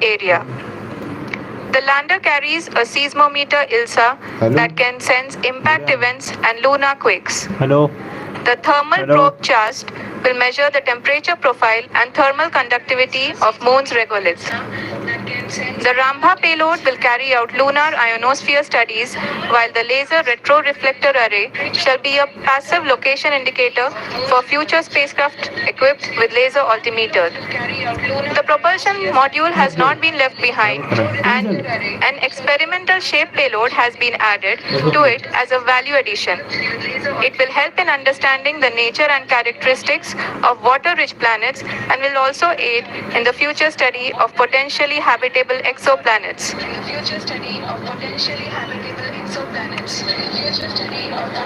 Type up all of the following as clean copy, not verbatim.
area. The lander carries a seismometer ILSA that can sense impact events and lunar quakes. The thermal probe CHAST will measure the temperature profile and thermal conductivity of Moon's regolith. The Rambha payload will carry out lunar ionosphere studies, while the laser retroreflector array shall be a passive location indicator for future spacecraft equipped with laser altimeter. The propulsion module has not been left behind, and an experimental shape payload has been added to it as a value addition. It will help in understanding the nature and characteristics of water-rich planets and will also aid in the future study of potentially habitable exoplanets.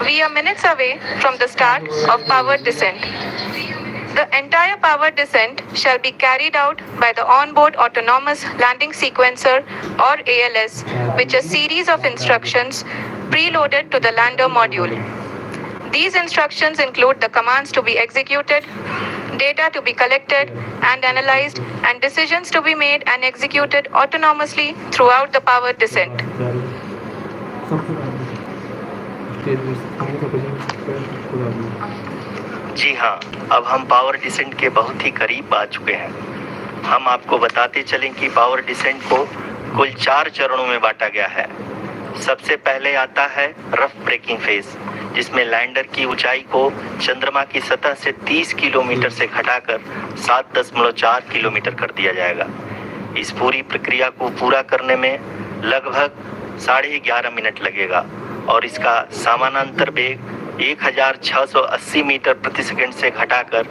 We are minutes away from the start of powered descent. The entire powered descent shall be carried out by the onboard autonomous landing sequencer or ALS, which is a series of instructions preloaded to the lander module. These instructions include the commands to be executed, data to be collected and analyzed, and decisions to be made and executed autonomously throughout the powered descent. जी हाँ, अब हम power descent के बहुत ही करीब आ चुके हैं। हम आपको बताते चलें कि पावर डिसेंट को कुल 4 चरणों में बांटा गया है। सबसे पहले आता है रफ ब्रेकिंग फेज, जिसमें लैंडर की ऊंचाई को चंद्रमा की सतह से 30 किलोमीटर से घटाकर 7.4 किलोमीटर कर दिया जाएगा। इस पूरी प्रक्रिया को पूरा करने में लगभग 11.5 मिनट लगेगा और इसका समानांतर वेग 1680 मीटर प्रति सेकंड से घटाकर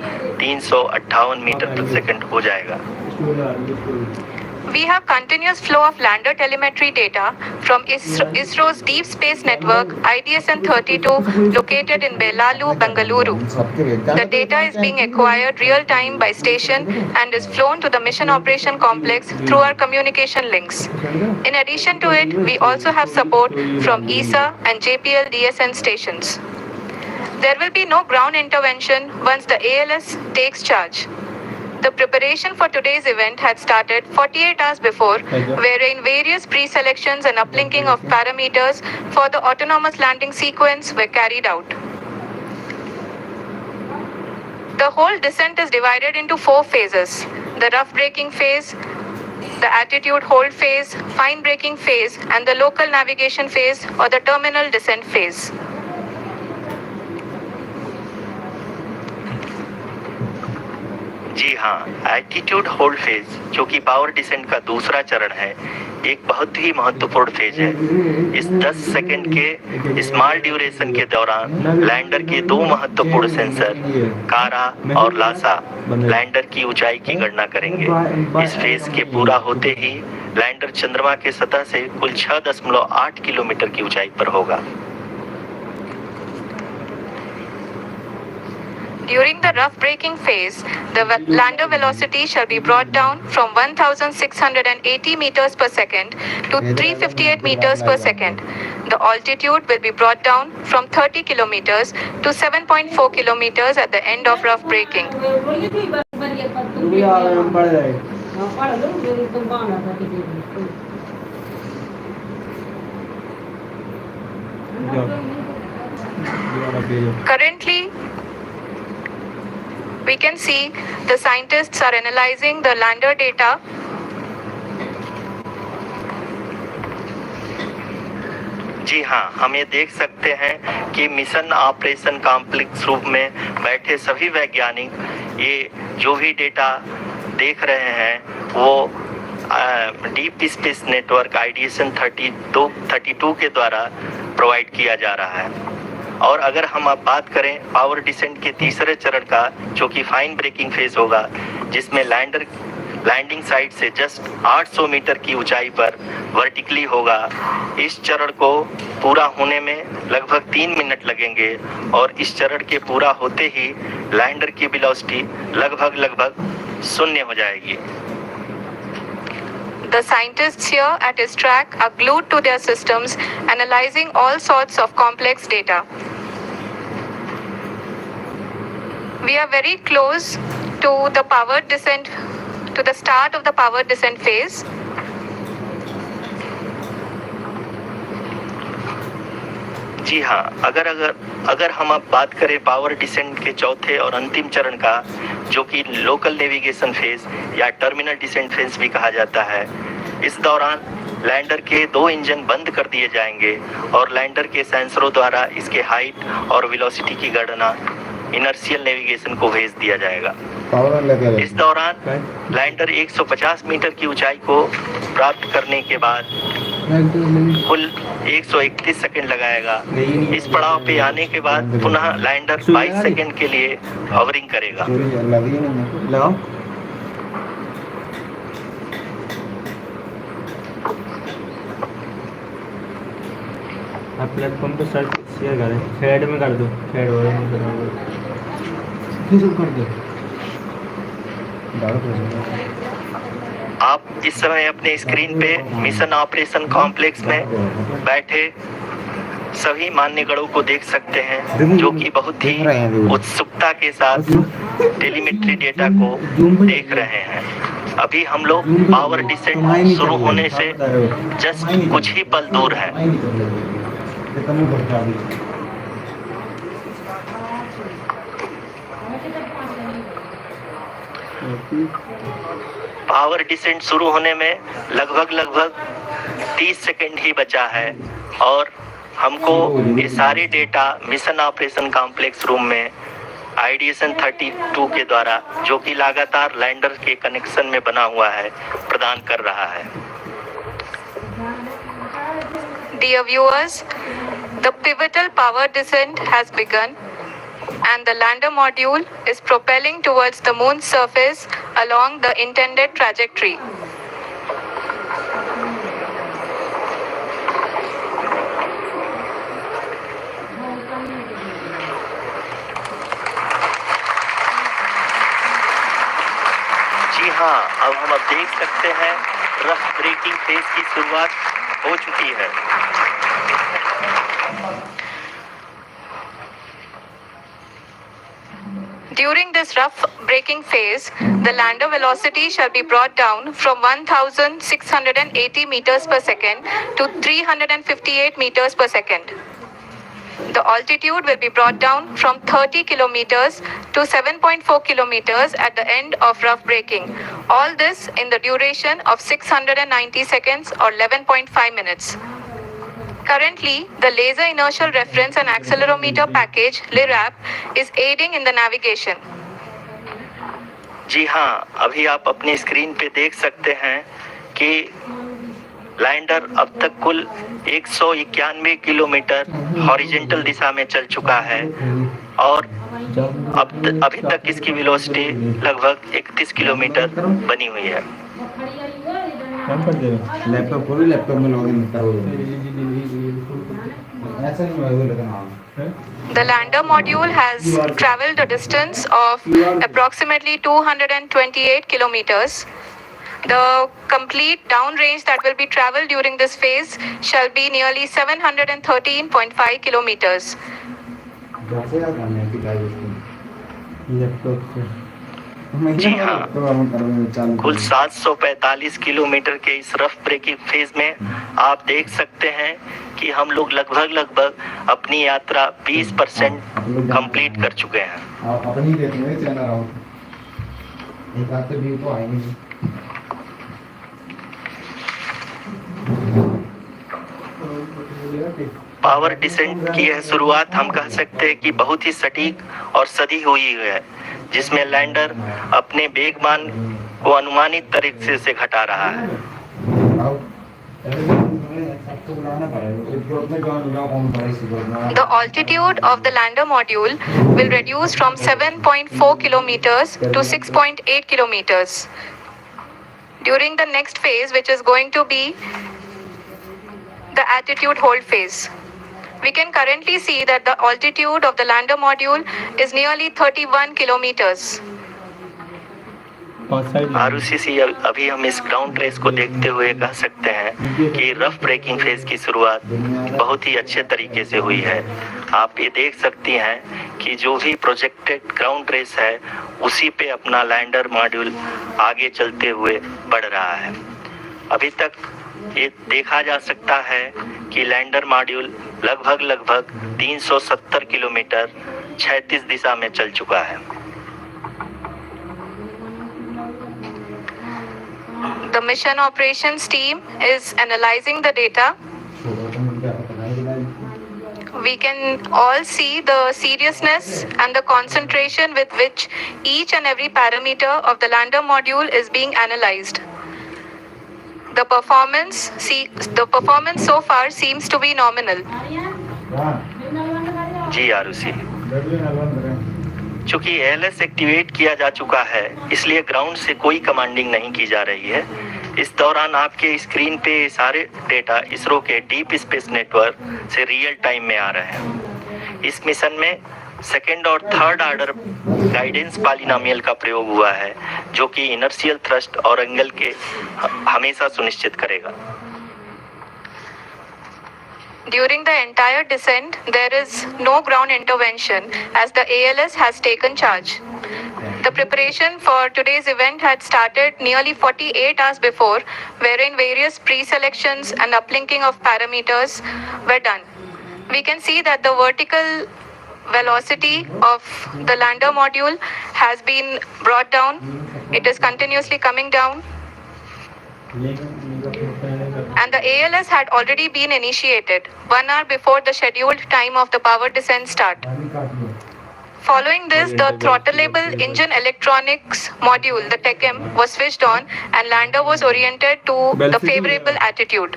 358 मीटर प्रति सेकंड हो जाएगा। We have continuous flow of lander telemetry data from ISRO's Deep Space Network IDSN-32 located in Belalu, Bengaluru. The data is being acquired real-time by station and is flown to the Mission Operation Complex through our communication links. In addition to it, we also have support from ESA and JPL DSN stations. There will be no ground intervention once the ALS takes charge. The preparation for today's event had started 48 hours before, wherein various pre-selections and uplinking of parameters for the autonomous landing sequence were carried out. The whole descent is divided into 4 phases: the rough braking phase, the attitude hold phase, fine braking phase, and the local navigation phase or the terminal descent phase. जी हाँ, altitude hold phase, जो कि power descent का दूसरा चरण है, एक बहुत ही महत्वपूर्ण फेज है। इस 10 सेकंड के स्मॉल ड्यूरेशन के दौरान लैंडर के 2 महत्वपूर्ण सेंसर कारा और लासा लैंडर की ऊंचाई की गणना करेंगे। इस फेज के पूरा होते ही लैंडर चंद्रमा के सतह से कुल 6.8 किलोमीटर की ऊंचाई पर होगा। During the rough braking phase, the lander velocity shall be brought down from 1,680 meters per second to 358 meters per second. The altitude will be brought down from 30 kilometers to 7.4 kilometers at the end of rough braking. Currently, we can see the scientists are analyzing the lander data. जी हाँ, हम ये देख सकते हैं कि mission operation complex रूप में बैठे सभी वैज्ञानिक ये जो भी डेटा देख रहे हैं वो डीप स्पेस नेटवर्क IDSN-32 के द्वारा प्रोवाइड किया जा रहा है। और अगर हम अब बात करें पावर डिसेंट के तीसरे चरण का, जो कि फाइन ब्रेकिंग फेज होगा, जिसमें लैंडर लैंडिंग साइट से जस्ट 800 मीटर की ऊंचाई पर वर्टिकली होगा। इस चरण को पूरा होने में लगभग 3 मिनट लगेंगे और इस चरण के पूरा होते ही लैंडर की वेलोसिटी लगभग 0 हो जाएगी। The scientists here at his track are glued to their systems, analyzing all sorts of complex data. We are very close to the powered descent to the start of the power descent phase. जी हाँ, अगर हम अब बात करें power descent के चौथे और अंतिम चरण का, जो कि लोकल नेविगेशन फेज या टर्मिनल डिसेंट फेज भी कहा जाता है, इस दौरान लैंडर के 2 इंजन बंद कर दिए जाएंगे और लैंडर के सेंसरों द्वारा इसके हाइट और वेलोसिटी की गणना इनर्शियल नेविगेशन को भेज दिया जाएगा। इस दौरान लैंडर 150 मीटर की ऊंचाई को प्राप्त करने के बाद कुल 131 सेकंड लगाएगा। इस पड़ाव पे आने के बाद पुनः लैंडर 22 सेकंड के लिए हॉवरिंग करेगा। आप प्लेटफॉर्म पे सर्च शेयर करें, थ्रेड में कर दो, थ्रेड कर दो। आप इस समय अपने स्क्रीन पे मिशन ऑपरेशन कॉम्प्लेक्स में बैठे सभी मान्यगणों को देख सकते हैं, जो कि बहुत ही उत्सुकता के साथ टेलीमेट्री डेटा को देख रहे हैं। अभी हम लोग पावर डिसेंट शुरू होने से जस्ट कुछ ही पल दूर हैं। पावर डिसेंट शुरू होने में लगभग 30 सेकंड ही बचा है और हमको ये सारे data mission operation complex room में आईडीएसएन 32 के द्वारा, जो कि लगातार लैंडर के कनेक्शन में बना हुआ है, प्रदान कर रहा है। Dear viewers, the pivotal power descent has begun and the lander module is propelling towards the moon's surface along the intended trajectory. जी हाँ, अब हम देख सकते हैं रफ ब्रेकिंग फेज की शुरुआत हो चुकी है। During this rough braking phase, the lander velocity shall be brought down from 1,680 meters per second to 358 meters per second. The altitude will be brought down from 30 kilometers to 7.4 kilometers at the end of rough braking. All this in the duration of 690 seconds or 11.5 minutes. Currently, the Laser Inertial Reference and Accelerometer package (LIRAP) is aiding in the navigation. जी हाँ, अभी आप अपनी screen पे देख सकते हैं कि lander अब तक कुल 191 किलोमीटर हॉरिजॉन्टल दिशा में चल चुका है और अभी तक इसकी वेलोसिटी लगभग 31 किलोमीटर बनी हुई है। लैपटॉप खोलो, लैपटॉप में लॉगिन करो। The lander module has traveled a distance of approximately 228 kilometers. The complete downrange that will be traveled during this phase shall be nearly 713.5 kilometers. जी हाँ, कुल 745 किलोमीटर के इस रफ ब्रेकिंग फेज में आप देख सकते हैं कि हम लोग लगभग अपनी यात्रा 20% कंप्लीट कर चुके हैं। पावर डिसेंट की यह शुरुआत हम कह सकते हैं कि बहुत ही सटीक और सधी हुई है, जिसमें लैंडर अपने वेगमान को अनुमानित तरीके से घटा रहा है। The altitude of the lander module will reduce from 7.4 kilometers to 6.8 kilometers. During the next phase, which is going to be the attitude hold phase, we can currently see that the altitude of the lander module is nearly 31 kilometers. Arushi अभी हम इस ground race को देखते हुए कह सकते हैं कि रफ ब्रेकिंग फेज की शुरुआत बहुत ही अच्छे तरीके से हुई है। आप ये देख सकती हैं कि जो भी प्रोजेक्टेड ग्राउंड रेस है उसी पे अपना लैंडर मॉड्यूल आगे चलते हुए बढ़ रहा है। अभी तक ये देखा जा सकता है कि लैंडर मॉड्यूल लगभग 370 किलोमीटर क्षैतिज दिशा में चल चुका है। The mission operations team is analyzing the data. We can all see the seriousness and the concentration with which each and every parameter of the lander module is being analyzed. The performance so far seems to be nominal. जी आरुषि, चूंकि LS activate किया जा चुका है इसलिए ground से कोई commanding नहीं की जा रही है। इस दौरान आपके स्क्रीन पे सारे डेटा इसरो के डीप स्पेस नेटवर्क से रियल टाइम में आ रहे हैं। इस मिशन में सेकेंड और थर्ड ऑर्डर गाइडेंस पॉलिनोमियल का प्रयोग हुआ है जो कि इनर्शियल थ्रस्ट और एंगल के हमेशा सुनिश्चित करेगा। During the entire descent, there is no ground intervention as the ALS has taken charge. The preparation for today's event had started nearly 48 hours before, wherein various pre-selections and uplinking of parameters were done. We can see that the vertical velocity of the lander module has been brought down. It is continuously coming down. And the ALS had already been initiated 1 hour before the scheduled time of the power descent start. Following this, the throttleable engine electronics module, the TECM, was switched on and lander was oriented to the favorable attitude.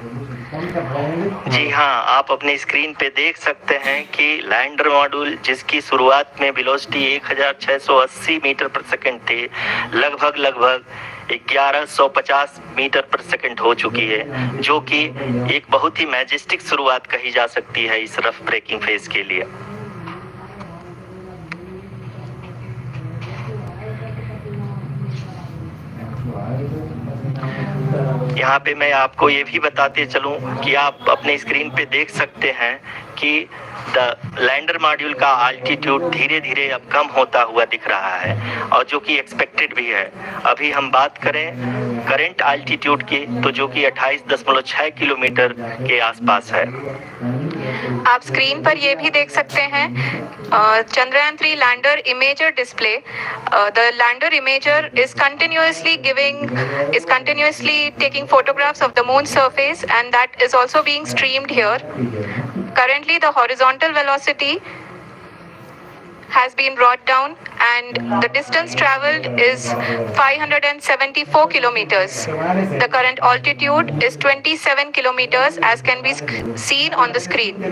जी हाँ, आप अपने screen पे देख सकते हैं कि lander module जिसकी शुरुआत में वेलोसिटी 1680 मीटर पर सेकंड थी लगभग 1150 मीटर पर सेकंड हो चुकी है, जो कि एक बहुत ही मैजेस्टिक शुरुआत कही जा सकती है इस रफ ब्रेकिंग फेज के लिए। यहाँ पे मैं आपको ये भी बताते चलूं कि आप अपने स्क्रीन पे देख सकते हैं कि द लैंडर मॉड्यूल का अल्टीट्यूड धीरे धीरे अब कम होता हुआ दिख रहा है और जो कि एक्सपेक्टेड भी है। अभी हम बात करें करंट अल्टीट्यूड की तो जो कि 28.6 किलोमीटर के आसपास है। आप स्क्रीन पर ये भी देख सकते हैं Chandrayaan 3 lander imager display. The lander imager is continuously taking photographs of the moon surface, and that is also being streamed here. Currently, the horizontal velocity has been brought down and the distance traveled is 574 kilometers. The current altitude is 27 kilometers as can be seen on the screen.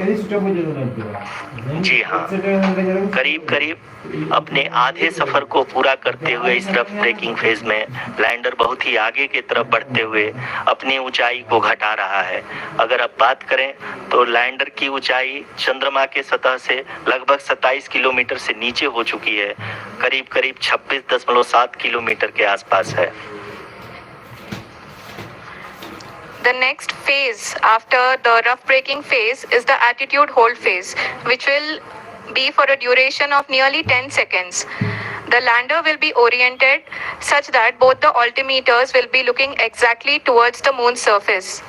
जी हाँ, करीब अपने आधे सफर को पूरा करते हुए इस rough breaking phase में लैंडर बहुत ही आगे की तरफ बढ़ते हुए अपनी ऊंचाई को घटा रहा है। अगर आप बात करें तो लैंडर की ऊंचाई चंद्रमा के सतह से लगभग 27 किलोमीटर से नीचे हो चुकी है, करीब 26.7 किलोमीटर के आसपास है। The next phase after the rough braking phase is the attitude hold phase, which will be for a duration of nearly 10 seconds. The lander will be oriented such that both the altimeters will be looking exactly towards the moon's surface.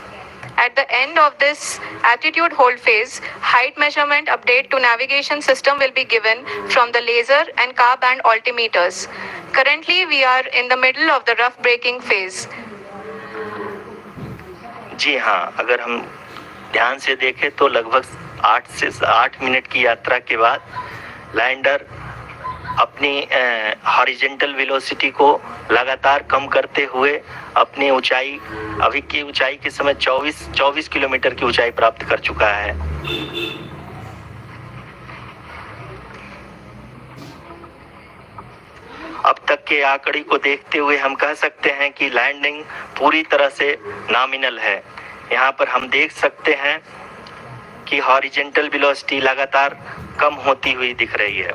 At the end of this attitude hold phase, height measurement update to navigation system will be given from the laser and car band altimeters. Currently, we are in the middle of the rough braking phase. जी हाँ, अगर हम ध्यान से देखें तो लगभग 8 से 8 minute की यात्रा के बाद लैंडर अपनी हॉरिजॉन्टल वेलोसिटी को लगातार कम करते हुए अपनी ऊंचाई अभी की ऊंचाई के समय 24 किलोमीटर की ऊंचाई प्राप्त कर चुका है। अब तक के आंकड़े को देखते हुए हम कह सकते हैं कि लैंडिंग पूरी तरह से नॉमिनल है। यहाँ पर हम देख सकते हैं कि हॉरिजॉन्टल वेलोसिटी लगातार कम होती हुई दिख रही है।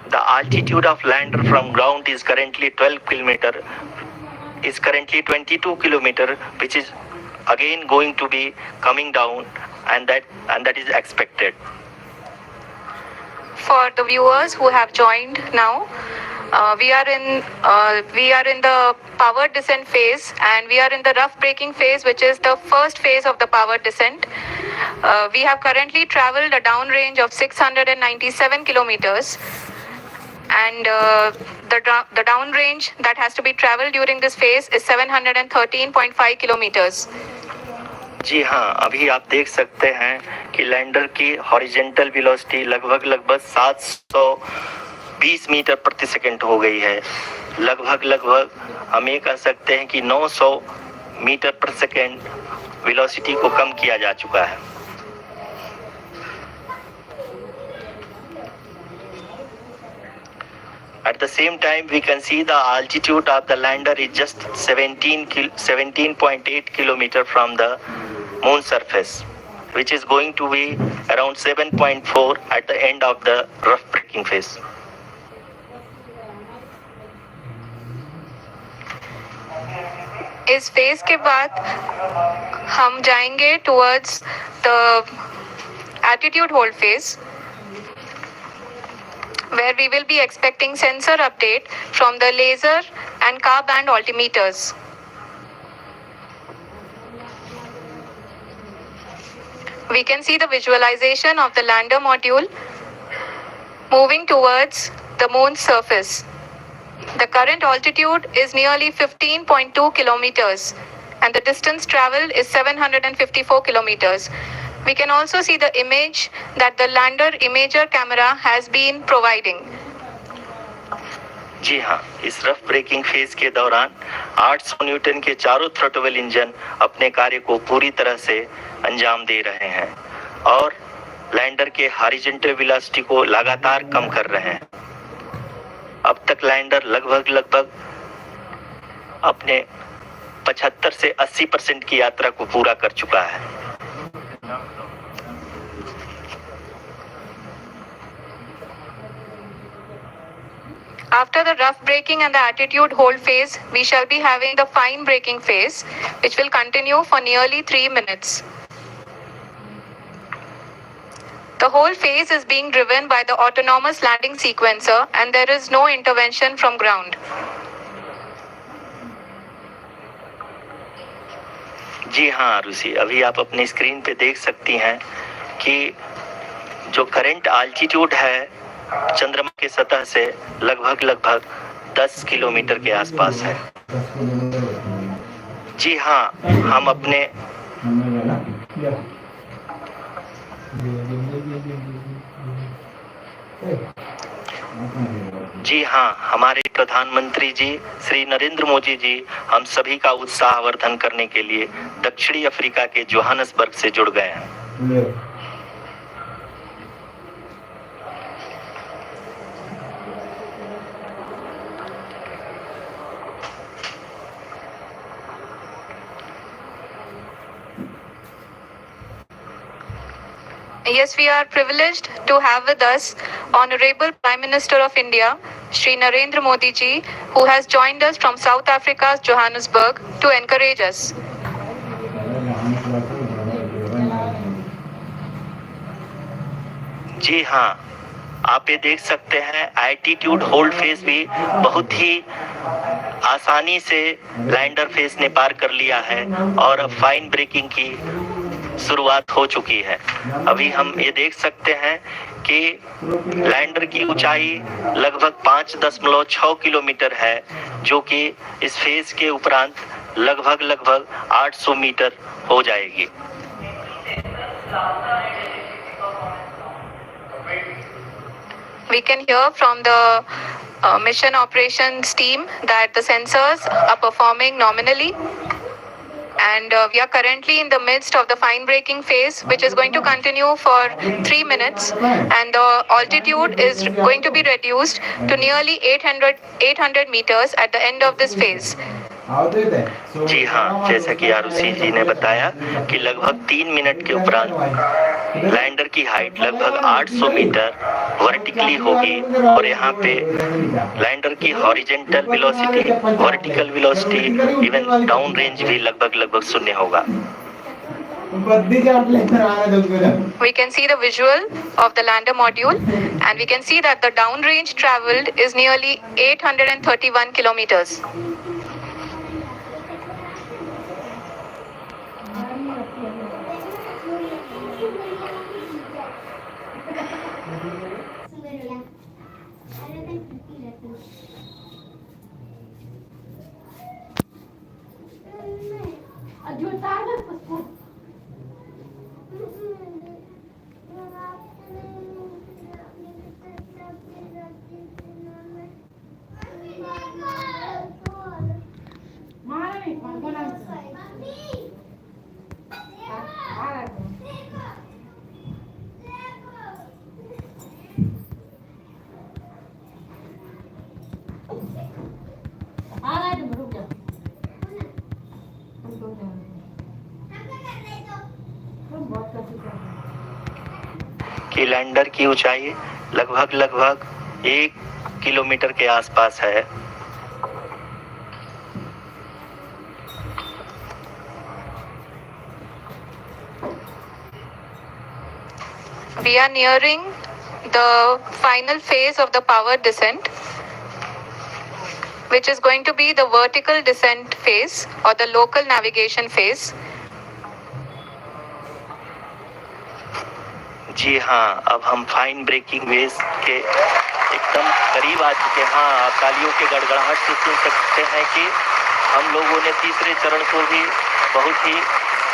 The altitude of lander from ground is currently 22 kilometer, which is again going to be coming down, and that is expected. For the viewers who have joined now, we are in the power descent phase, and we are in the rough braking phase, which is the first phase of the power descent. We have currently traveled a downrange of 697 kilometers, and the downrange that has to be traveled during this phase is 713.5 kilometers. जी हाँ, अभी आप देख सकते हैं कि lander की horizontal velocity लगभग 720 metre प्रति सेकंड हो गई है। लगभग हम ये कह सकते हैं कि 900 मीटर प्रति सेकंड वेलोसिटी को कम किया जा चुका है। At the same time, we can see the altitude of the lander is just 17.8 kilometer from the moon surface, which is going to be around 7.4 at the end of the rough braking phase. इस phase के बाद हम जाएंगे towards the attitude hold phase, where we will be expecting sensor update from the laser and car band altimeters. We can see the visualization of the lander module moving towards the moon's surface. The current altitude is nearly 15.2 kilometers, and the distance traveled is 754 kilometers. We can also see the image that the lander imager camera has been providing. जी हाँ, इस rough breaking phase के दौरान 800 Newton के चारों throttle engine अपने कार्य को पूरी तरह से अंजाम दे रहे हैं और लैंडर के हॉरिजॉन्टल वेलोसिटी को लगातार कम कर रहे हैं। अब तक लैंडर लगभग अपने 75 से 80% की यात्रा को पूरा कर चुका है। After the rough braking and the attitude hold phase, we shall be having the fine braking phase, which will continue for nearly 3 minutes. The whole phase is being driven by the autonomous landing sequencer, and there is no intervention from ground. जी हाँ आरुषि, अभी आप अपनी screen पे देख सकती हैं कि जो करंट आल्टीट्यूड है चंद्रमा के सतह से लगभग 10 किलोमीटर के आसपास है। जी हाँ, हम अपने जी हाँ, हमारे प्रधानमंत्री जी श्री नरेंद्र मोदी जी हम सभी का उत्साहवर्धन करने के लिए दक्षिणी अफ्रीका के जोहानसबर्ग से जुड़ गए हैं। Yes, we are privileged to have with us Honorable Prime Minister of India, Shri Narendra Modi ji, who has joined us from South Africa's Johannesburg to encourage us. जी हाँ, आप ये देख सकते हैं एल्टीट्यूड होल्ड फेज भी बहुत ही आसानी से लैंडर फेज ने पार कर लिया है और अब फाइन ब्रेकिंग की शुरुआत हो चुकी है। अभी हम ये देख सकते हैं कि लैंडर की ऊंचाई लगभग 5.6 किलोमीटर है, जो कि इस फेज के उपरांत लगभग 800 मीटर हो जाएगी। We can hear from the mission operations team that the sensors are performing nominally. And we are currently in the midst of the fine braking phase, which is going to continue for 3 minutes, and the altitude is going to be reduced to nearly 800 meters at the end of this phase. जी हाँ, जैसा कि आरुषि जी ने बताया कि लगभग 3 minute के उपरांत lander की हाइट लगभग 800 मीटर वर्टिकली होगी और यहाँ पे लैंडर की horizontal velocity, vertical velocity, even down range भी लगभग शून्य होगा। We can see the visual of the lander module and we can see that the downrange traveled is nearly 831 kilometers. कि लैंडर की ऊंचाई लगभग 1 किलोमीटर के आसपास है। We are nearing the final phase of the power descent, which is going to be the vertical descent phase or the local navigation phase. जी हाँ, अब हम फाइन ब्रेकिंग वेव्स के एकदम करीब आ चुके हैं। हाँ, तालियों के गड़गड़ाहट से सुन सकते हैं कि हम लोगों ने तीसरे चरण को भी बहुत ही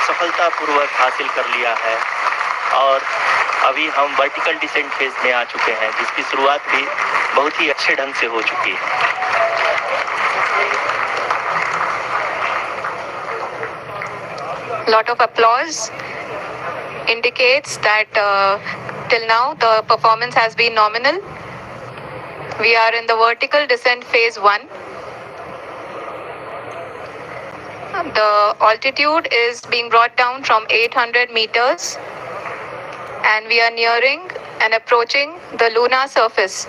सफलतापूर्वक हासिल कर लिया है और अभी हम वर्टिकल डिसेंट फेज में आ चुके हैं, जिसकी शुरुआत भी बहुत ही अच्छे ढंग से हो चुकी है। Lot of applause indicates that till now the performance has been nominal. We are in the vertical descent phase 1. The altitude is being brought down from 800 meters and we are nearing and approaching the lunar surface.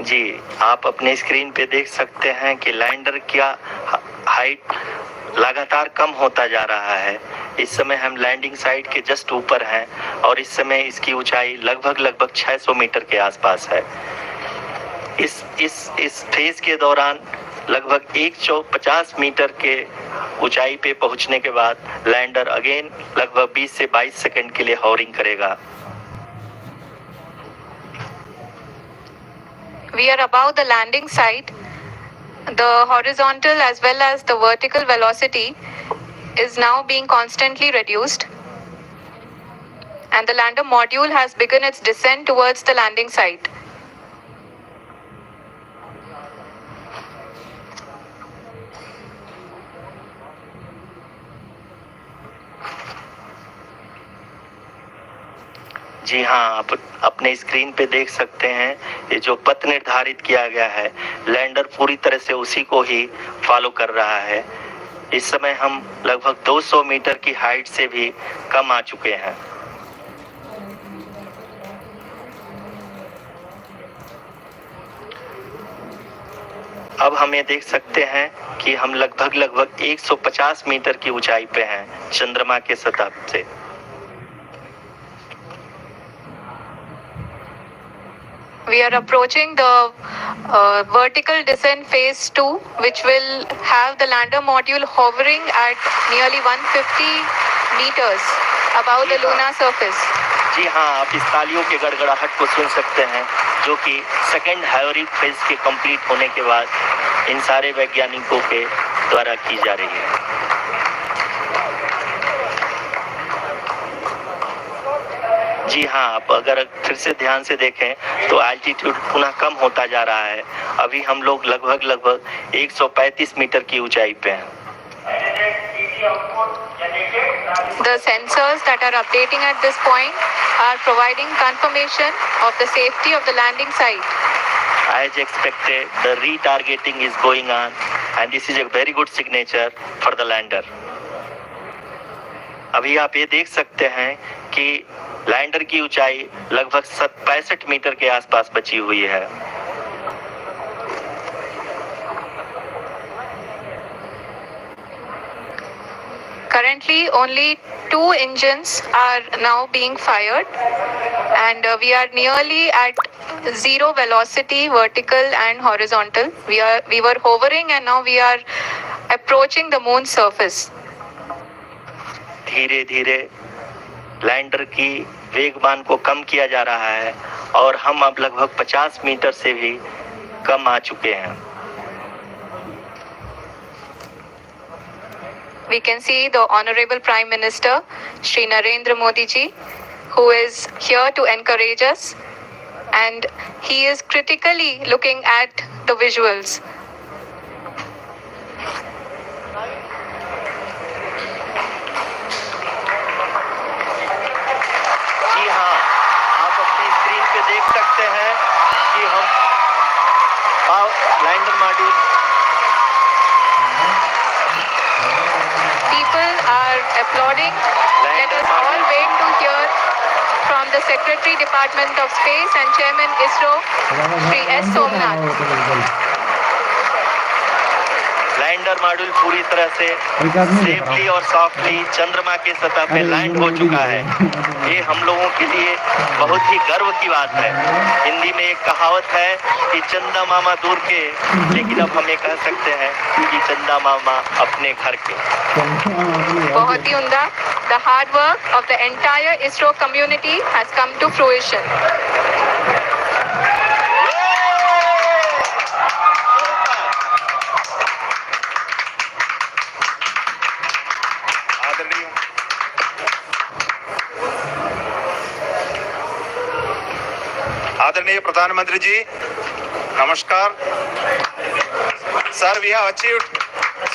जी, आप अपने screen पे देख सकते हैं कि lander का height लगातार कम होता जा रहा है। इस समय हम लैंडिंग साइट के जस्ट ऊपर हैं और इस समय इसकी ऊंचाई लगभग 600 मीटर के आसपास है। इस फेज के दौरान लगभग 150 मीटर के ऊंचाई पे पहुंचने के बाद लैंडर अगेन लगभग 20 से 22 सेकंड के लिए हॉवरिंग करेगा। We are above the landing site. The horizontal as well as the vertical velocity is now being constantly reduced. And the lander module has begun its descent towards the landing site. जी हाँ, आप अपने screen पे देख सकते हैं ये जो पथ निर्धारित किया गया है, लैंडर पूरी तरह से उसी को ही फॉलो कर रहा है। इस समय हम लगभग 200 मीटर की हाइट से भी कम आ चुके हैं। अब हम ये देख सकते हैं कि हम लगभग 150 मीटर की ऊंचाई पे हैं चंद्रमा के सतह से। We are approaching the vertical descent phase 2, which will have the lander module hovering at nearly 150 meters above the lunar surface. जी हाँ, आप इस तालियों के गड़गड़ाहट को सुन सकते हैं, जो कि सेकेंड हाइवरिंग फेज के कंप्लीट होने के बाद इन सारे वैज्ञानिकों के द्वारा की जा रही है। जी हाँ, आप अगर फिर से ध्यान से देखें तो एल्टीट्यूड पुनः कम होता जा रहा है। अभी हम लोग लगभग 135 मीटर की ऊंचाई पे हैं। The sensors that are updating at this point are providing confirmation of the safety of the landing site. As expected, the retargeting is going on, and this is a very good signature for the lander. अभी आप ये देख सकते हैं कि lander की ऊंचाई लगभग 65 मीटर के आसपास बची हुई है. Currently, only 2 engines are now being fired, and we are nearly at zero velocity, vertical and horizontal. We were hovering, and now we are approaching the moon's surface. धीरे धीरे लैंडर की वेगमान को कम किया जा रहा है और हम अब लगभग 50 मीटर से भी कम आ चुके हैं. We can see the Honorable Prime Minister, Shri Narendra Modi ji, who is here to encourage us, and he is critically looking at the visuals. जी हाँ, आप अपनी स्क्रीन पे देख सकते हैं कि हम lander module. People are applauding. Let us all wait to hear from the Secretary Department of Space and Chairman ISRO, Shri S. Somnath. Lander module पूरी तरह से सेफली और सॉफ्टली चंद्रमा के सतह पे लैंड हो चुका है. ये हम लोगों के लिए बहुत ही गर्व की बात है. हिंदी में एक कहावत है कि चंदा मामा दूर के, लेकिन अब हम ये कह सकते हैं कि चंदा मामा अपने घर के. बहुत ही उम्दा. The hard work of the entire ISRO community has come to fruition. आदरणीय प्रधानमंत्री जी, नमस्कार. Sir, we have achieved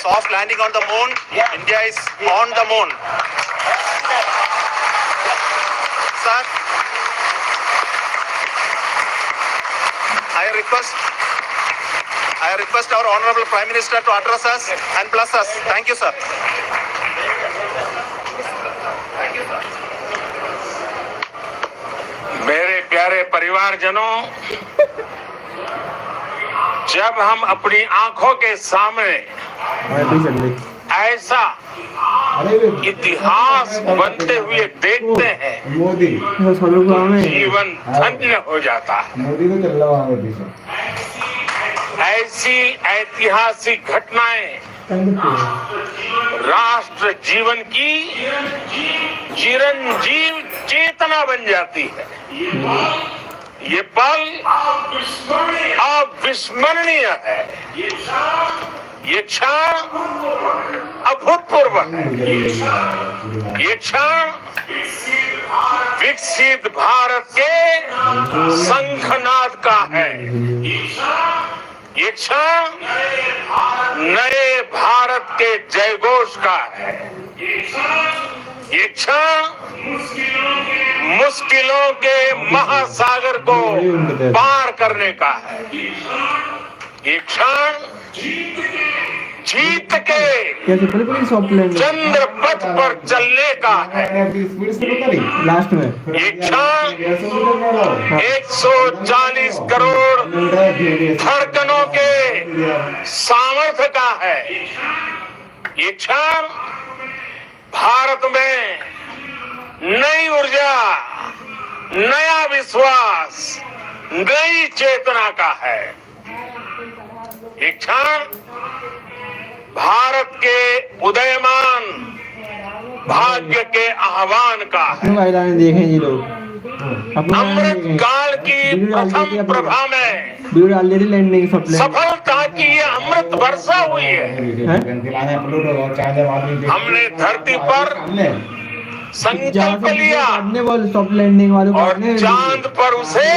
soft landing on the moon. India is on the moon. Sir, I request our Honorable Prime Minister to address us and bless us. Thank you, sir. मेरे प्यारे परिवारजनों, जब हम अपनी आंखों के सामने ऐसा इतिहास बनते हुए देखते हैं, जीवन धन्य हो जाता है. ऐसी ऐतिहासिक घटनाएं राष्ट्र जीवन की चिरंजीव चेतना बन जाती है. ये पल अविस्मरणीय है. ये क्षण अभूतपूर्व है. ये क्षण विकसित भारत के शंखनाद का है. ये क्षण नए भारत के जयघोष का है. ये क्षण मुश्किलों के महासागर को पार करने का है. ये क्षण जीत के चंद्र पथ पर चलने का है. लास्ट में ये क्षण 140 करोड़ धड़कनों के सामर्थ्य का है. ये क्षण भारत में नई ऊर्जा, नया विश्वास, नई चेतना का है. ये क्षण भारत के उदयमान भाग्य के आह्वान का है. देखें जी लोग अमृत काल की प्रथम प्रभा में लैंडिंग सफलता की ये अमृत वर्षा हुई है. हमने धरती पर संकल्प लिया लैंडिंग वाले और चांद पर उसे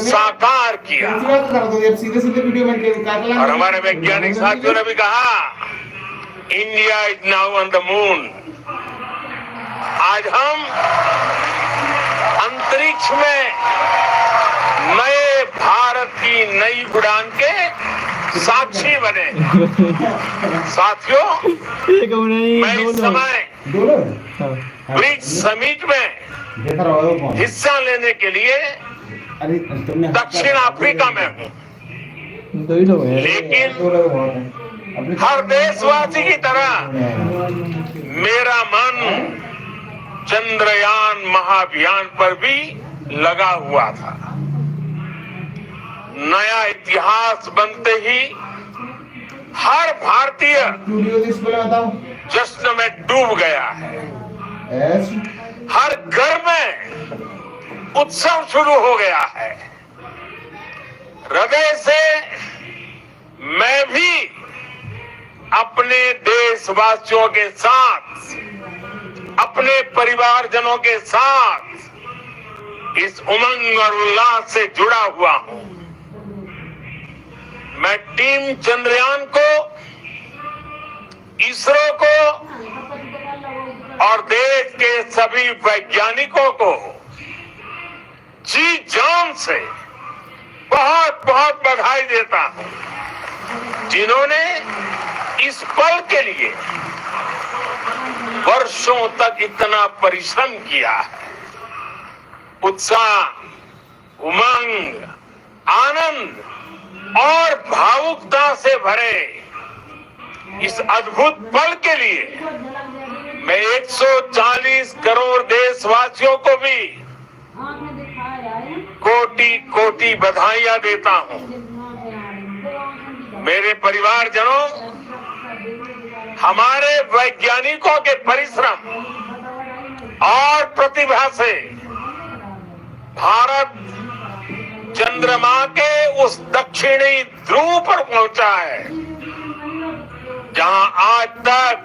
साकार किया. और हमारे वैज्ञानिक साथियों ने भी कहा India is now on the moon. आज हम अंतरिक्ष में नए भारत की नई उड़ान के साक्षी बने। साथियों, मैं इस समय ब्रिक्स समिट में हिस्सा लेने के लिए दक्षिण अफ्रीका में हूँ, लेकिन हर देशवासी की तरह मेरा मन चंद्रयान महाअभियान पर भी लगा हुआ था। नया इतिहास बनते ही हर भारतीय जश्न में डूब गया है। हर घर में उत्सव शुरू हो गया है। हृदय से मैं भी अपने देशवासियों के साथ, अपने परिवारजनों के साथ इस उमंग और उल्लास से जुड़ा हुआ हूं। मैं टीम चंद्रयान को, इसरो को और देश के सभी वैज्ञानिकों को जी जान से बहुत बहुत बधाई देता हूं, जिन्होंने इस पल के लिए वर्षों तक इतना परिश्रम किया है। उत्साह, उमंग, आनंद और भावुकता से भरे इस अद्भुत पल के लिए मैं 140 करोड़ देशवासियों को भी कोटि कोटि बधाइयां देता हूं। मेरे परिवारजनों, हमारे वैज्ञानिकों के परिश्रम और प्रतिभा से भारत चंद्रमा के उस दक्षिणी ध्रुव पर पहुंचा है, जहां आज तक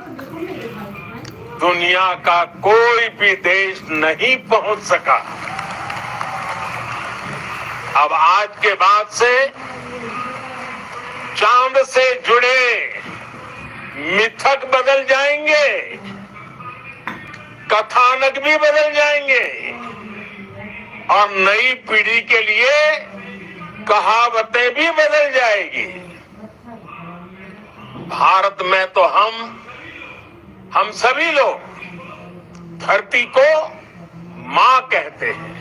दुनिया का कोई भी देश नहीं पहुंच सका। अब आज के बाद से चांद से जुड़े मिथक बदल जाएंगे, कथानक भी बदल जाएंगे और नई पीढ़ी के लिए कहावतें भी बदल जाएगी। भारत में तो हम सभी लोग धरती को मां कहते हैं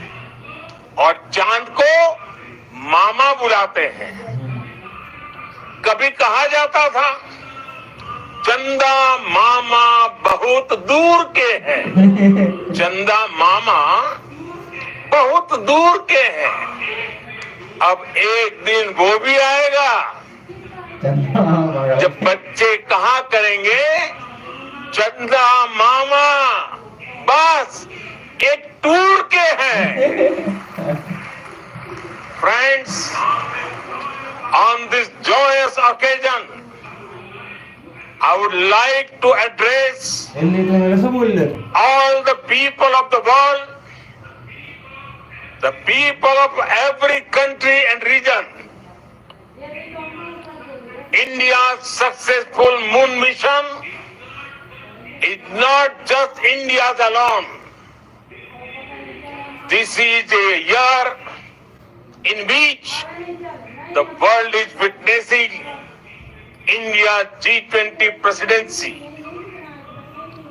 और चांद को मामा बुलाते हैं। कभी कहा जाता था, चंदा मामा बहुत दूर के हैं। चंदा मामा बहुत दूर के हैं। अब एक दिन वो भी आएगा जब बच्चे कहा करेंगे, चंदा मामा बस एक टूर के हैं। Friends, on this joyous occasion, I would like to address all the people of the world, the people of every country and region. India's successful moon mission is not just India's alone. This is a year in which the world is witnessing India's G20 presidency.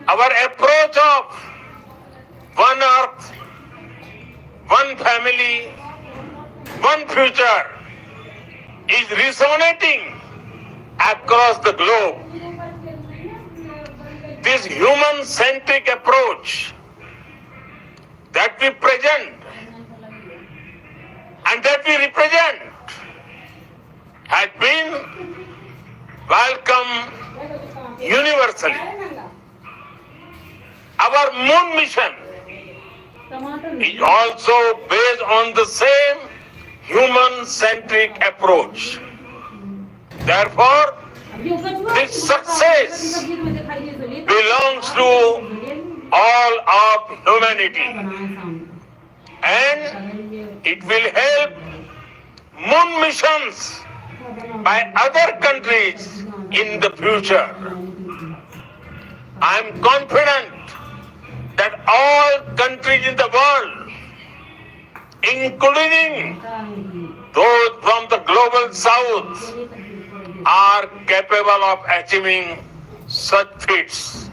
Our approach of one earth, one family, one future is resonating across the globe. This human-centric approach that we present and that we represent has been welcomed universally. Our moon mission is also based on the same human-centric approach. Therefore, this success belongs to all of humanity, and it will help moon missions by other countries in the future. I am confident that all countries in the world, including those from the global south, are capable of achieving such feats.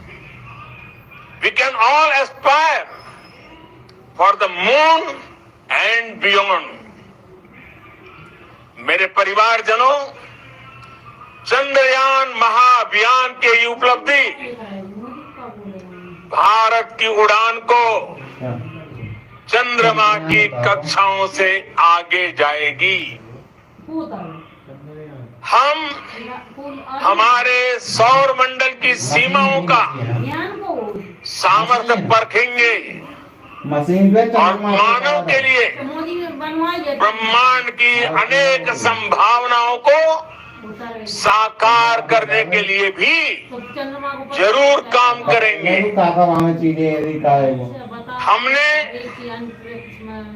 We can all aspire for the moon and beyond. मेरे परिवारजनों, चंद्रयान महाअभियान की ये उपलब्धि भारत की उड़ान को चंद्रमा की कक्षाओं से आगे जाएगी। हम हमारे सौर मंडल की सीमाओं का सामर्थ्य परखेंगे और मानव के लिए ब्रह्मांड की अनेक संभावनाओं को साकार करने के लिए भी जरूर काम करेंगे। हमने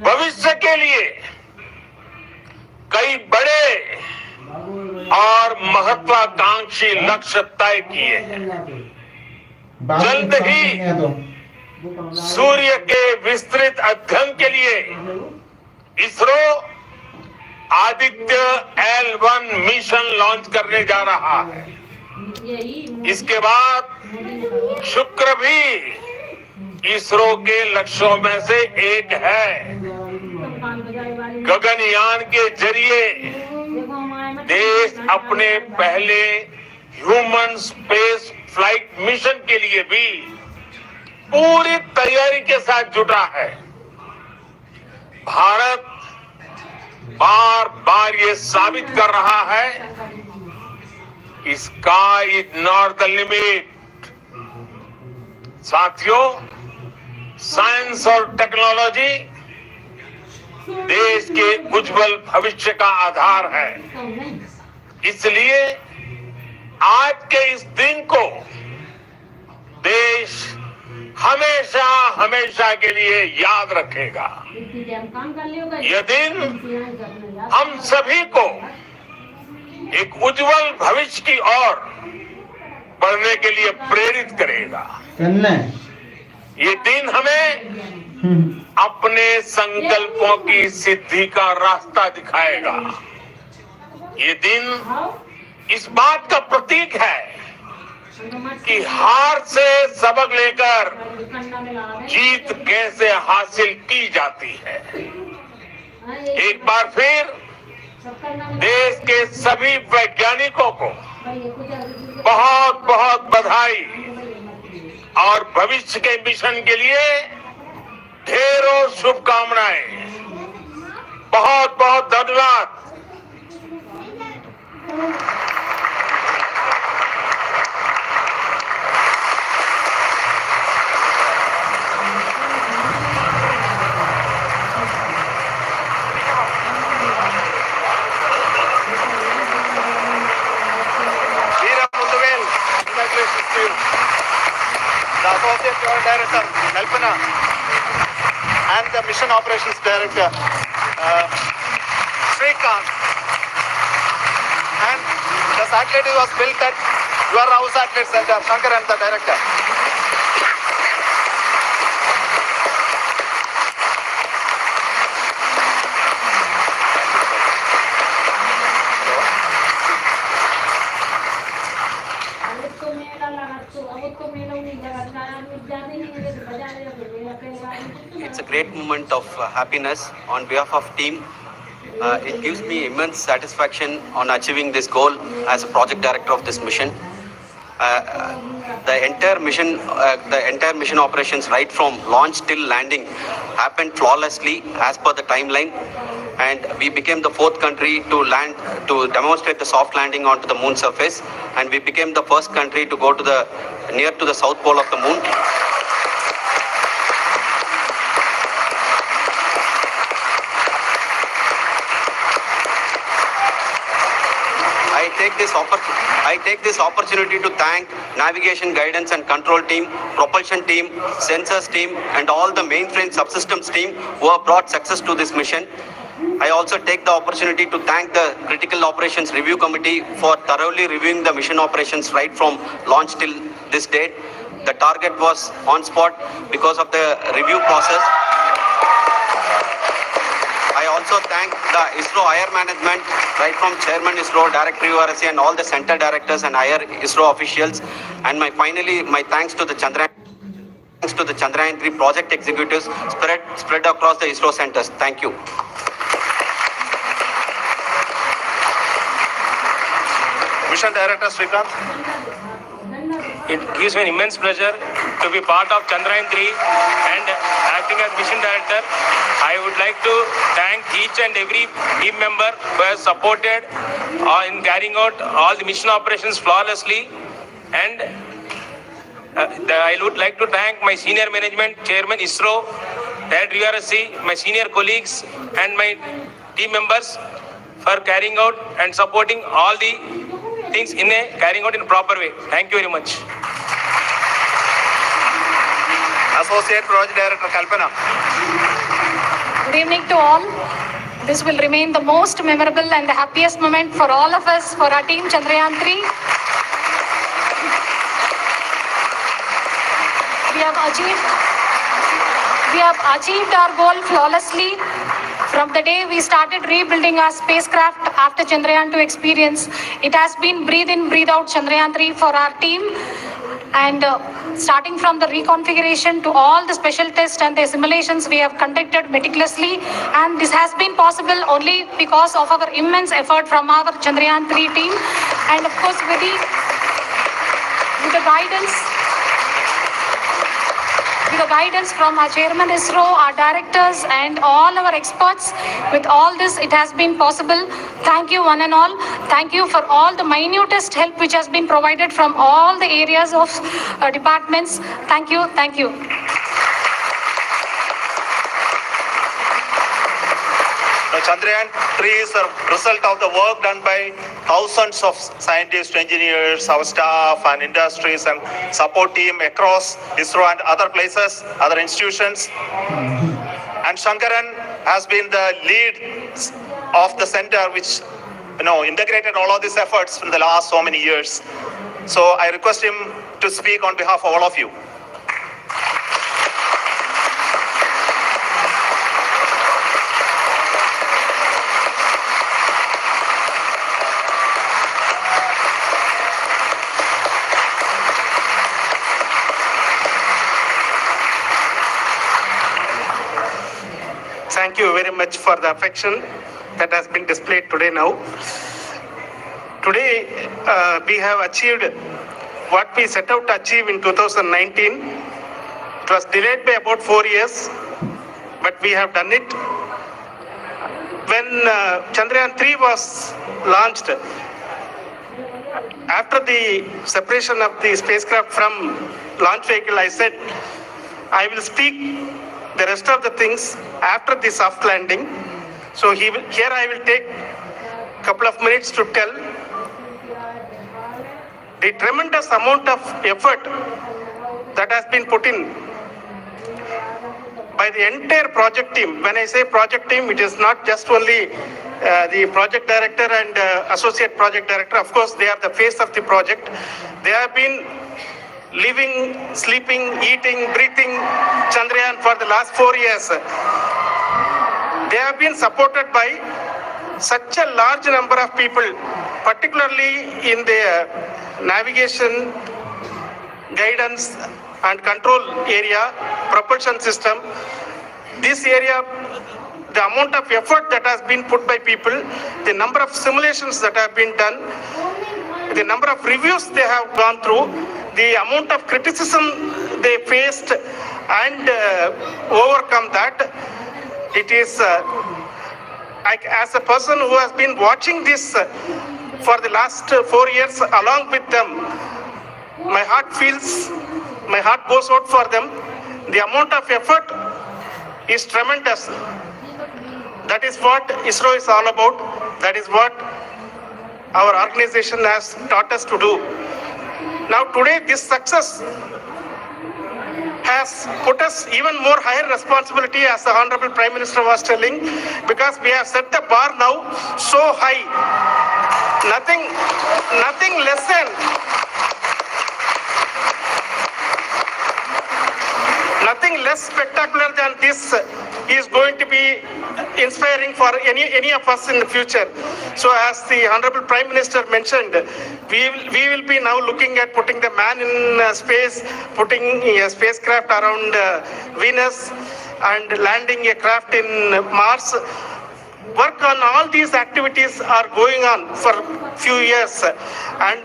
भविष्य के लिए कई बड़े और महत्वाकांक्षी लक्ष्य तय किए हैं। जल्द ही सूर्य के विस्तृत अध्ययन के लिए ISRO Aditya L1 mission launch करने जा रहा है। इसके बाद शुक्र भी इसरो के लक्ष्यों में से एक है। गगनयान के जरिए देश अपने पहले ह्यूमन स्पेस फ्लाइट मिशन के लिए भी पूरी तैयारी के साथ जुटा है। भारत बार बार ये साबित कर रहा है कि sky is not the limit. साथियों, साइंस और टेक्नोलॉजी देश के उज्जवल भविष्य का आधार है। इसलिए आज के इस दिन को देश हमेशा हमेशा के लिए याद रखेगा। यह दिन हम सभी को एक उज्जवल भविष्य की ओर बढ़ने के लिए प्रेरित करेगा। ये दिन हमें अपने संकल्पों की सिद्धि का रास्ता दिखाएगा। ये दिन इस बात का प्रतीक है कि हार से सबक लेकर जीत कैसे हासिल की जाती है। एक बार फिर देश के सभी वैज्ञानिकों को बहुत बहुत बधाई और भविष्य के मिशन के लिए ढेरों शुभकामनाएं। बहुत बहुत धन्यवाद। The Associate Director, Kalpana, and the Mission Operations Director, Srikanth. And the satellite was built at your house satellite center, Shankar and the director. It's a great moment of happiness on behalf of team. It gives me immense satisfaction on achieving this goal as a project director of this mission. The entire mission operations right from launch till landing happened flawlessly as per the timeline, and we became the fourth country to land, to demonstrate the soft landing onto the moon surface, and we became the first country to go to the near to the south pole of the moon. I take this opportunity to thank navigation, guidance and control team, propulsion team, sensors team and all the mainframe subsystems team who have brought success to this mission. I also take the opportunity to thank the Critical Operations Review Committee for thoroughly reviewing the mission operations right from launch till this date. The target was on spot because of the review process. I also thank the ISRO higher management, right from Chairman ISRO, Director URSC, and all the center directors and higher ISRO officials. And finally, my thanks to the Chandrayaan 3 project executives spread across the ISRO centers. Thank you. Mission Director Srikanth. It gives me immense pleasure to be part of Chandrayaan 3 and acting as mission director. I would like to thank each and every team member who has supported in carrying out all the mission operations flawlessly. And I would like to thank my senior management, Chairman ISRO, Head URSC, my senior colleagues and my team members for carrying out and supporting all the things carrying out in a proper way. Thank you very much. Associate Project Director Kalpana. Good evening to all. This will remain the most memorable and the happiest moment for all of us, for our team Chandrayaan 3. We have achieved our goal flawlessly. From the day we started rebuilding our spacecraft after Chandrayaan 2 experience, it has been breathe in, breathe out Chandrayaan 3 for our team. And starting from the reconfiguration to all the special tests and the simulations we have conducted meticulously. And this has been possible only because of our immense effort from our Chandrayaan 3 team. And of course, with the guidance from our Chairman ISRO, our directors and all our experts. With all this, it has been possible. Thank you one and all. Thank you for all the minutest help which has been provided from all the areas of departments. Thank you. Thank you. Chandrayaan 3 is a result of the work done by thousands of scientists, engineers, our staff and industries and support team across ISRO and other places, other institutions. And Shankaran has been the lead of the center which integrated all of these efforts in the last so many years. So I request him to speak on behalf of all of you. Thank you very much for the affection that has been displayed today now. Today, we have achieved what we set out to achieve in 2019. It was delayed by about 4 years, but we have done it. When Chandrayaan 3 was launched, after the separation of the spacecraft from launch vehicle, I said, I will speak the rest of the things after the soft landing. So here I will take a couple of minutes to tell the tremendous amount of effort that has been put in by the entire project team. When I say project team, it is not just only the project director and associate project director. Of course, they are the face of the project. They have been living, sleeping, eating, breathing Chandrayaan for the last 4 years. They have been supported by such a large number of people, particularly in the navigation, guidance and control area, propulsion system. This area, the amount of effort that has been put by people, the number of simulations that have been done, the number of reviews they have gone through, the amount of criticism they faced and overcome that. It is, as a person who has been watching this for the last 4 years along with them, my heart goes out for them. The amount of effort is tremendous. That is what ISRO is all about. That is what our organization has taught us to do. Now today this success has put us even more higher responsibility, as the Honorable Prime Minister was telling, because we have set the bar now so high. Nothing less than nothing less spectacular than this is going to be inspiring for any of us in the future. So as the Honorable Prime Minister mentioned, we will be now looking at putting the man in space, putting a spacecraft around Venus and landing a craft in Mars. Work on all these activities are going on for few years, and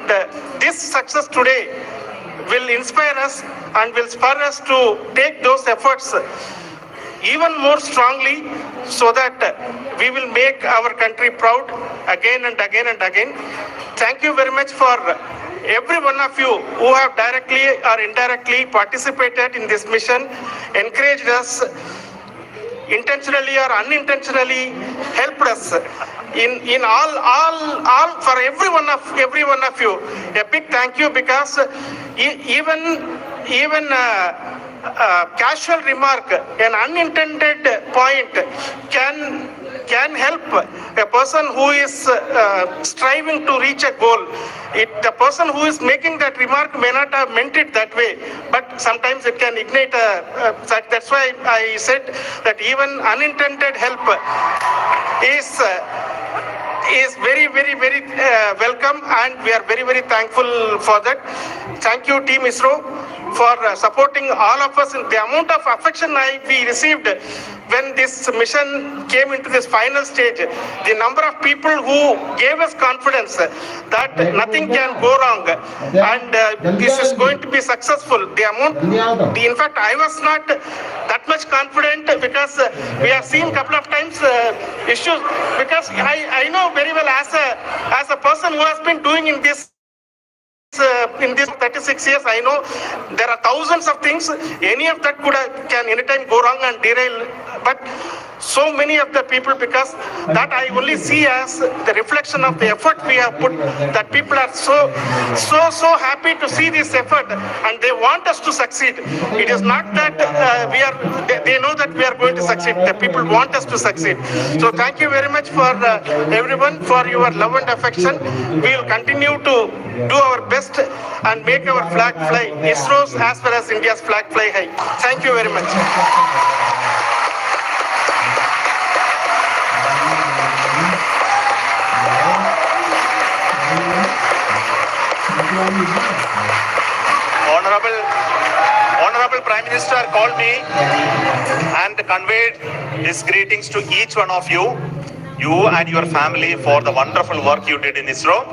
this success today will inspire us and will spur us to take those efforts even more strongly, so that we will make our country proud again and again and again. Thank you very much for every one of you who have directly or indirectly participated in this mission, encouraged us, intentionally or unintentionally helped us in all for every one of you. A big thank you, because even casual remark, an unintended point can help a person who is striving to reach a goal. The person who is making that remark may not have meant it that way, but sometimes it can ignite that's why I said that even unintended help is very welcome, and we are very thankful for that. Thank you, Team ISRO, for supporting all of us. The amount of affection we received when this mission came into this final stage, the number of people who gave us confidence that nothing can go wrong and this is going to be successful. In fact, I was not that much confident, because we have seen couple of times issues, because I know very well as a person who has been doing in this 36 years, I know there are thousands of things. Any of that can anytime go wrong and derail. But so many of the people, because that I only see as the reflection of the effort we have put, that people are so happy to see this effort and they want us to succeed. It is not that they know that we are going to succeed. The people want us to succeed. So thank you very much for everyone for your love and affection. We will continue to do our best and make our flag fly, ISRO's as well as India's flag fly high. Thank you very much. Honorable Prime Minister called me and conveyed his greetings to each one of you and your family for the wonderful work you did in ISRO.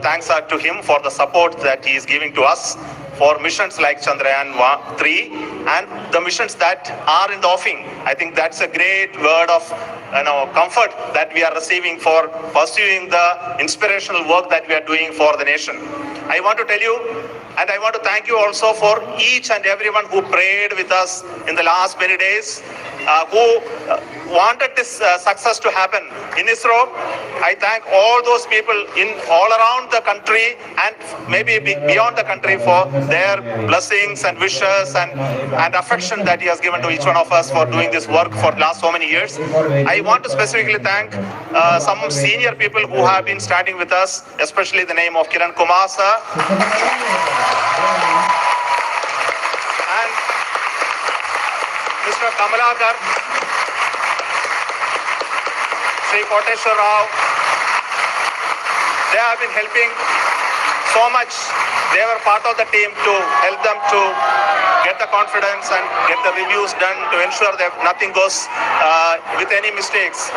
Thanks are to him for the support that he is giving to us for missions like Chandrayaan 3 and the missions that are in the offing. I think that's a great word of comfort that we are receiving for pursuing the inspirational work that we are doing for the nation. I want to tell you, and I want to thank you also for each and everyone who prayed with us in the last many days, who wanted this success to happen in ISRO. I thank all those people all around the country and maybe beyond the country for their blessings and wishes and affection that he has given to each one of us for doing this work for the last so many years. I want to specifically thank some senior people who have been standing with us, especially the name of Kiran Kumar sir. And Mr. Kamalakar, Sri Koteshwar Rao, they have been helping so much. They were part of the team to help them to get the confidence and get the reviews done to ensure that nothing goes with any mistakes.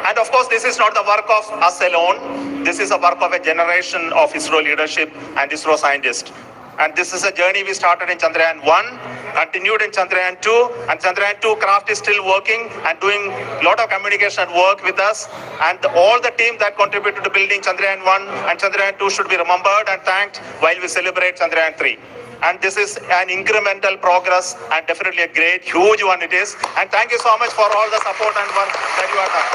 And of course, this is not the work of us alone. This is a work of a generation of ISRO leadership and ISRO scientists. And this is a journey we started in Chandrayaan 1, continued in Chandrayaan 2, and Chandrayaan 2 craft is still working and doing a lot of communication work with us. And all the team that contributed to building Chandrayaan 1 and Chandrayaan 2 should be remembered and thanked while we celebrate Chandrayaan 3. And this is an incremental progress and definitely a great, huge one it is. And thank you so much for all the support and work that you have done.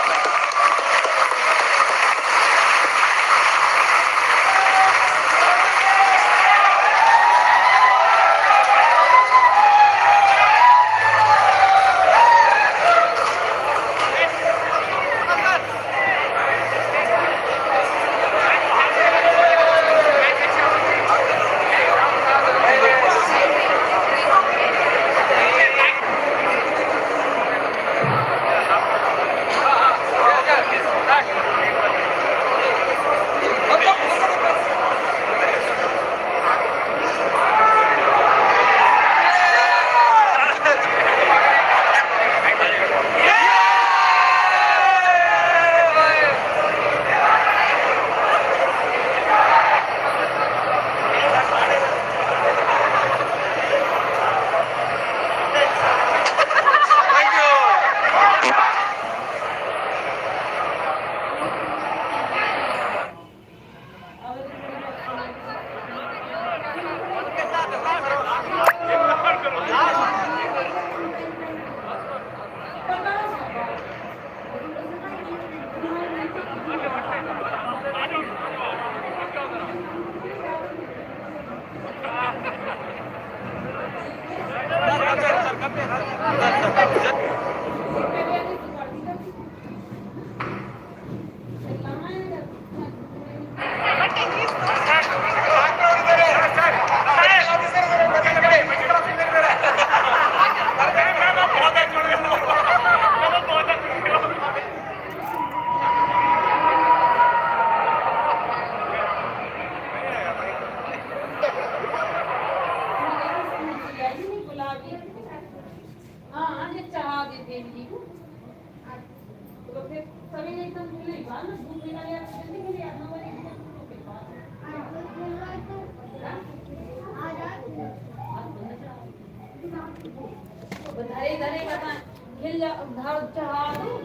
चहा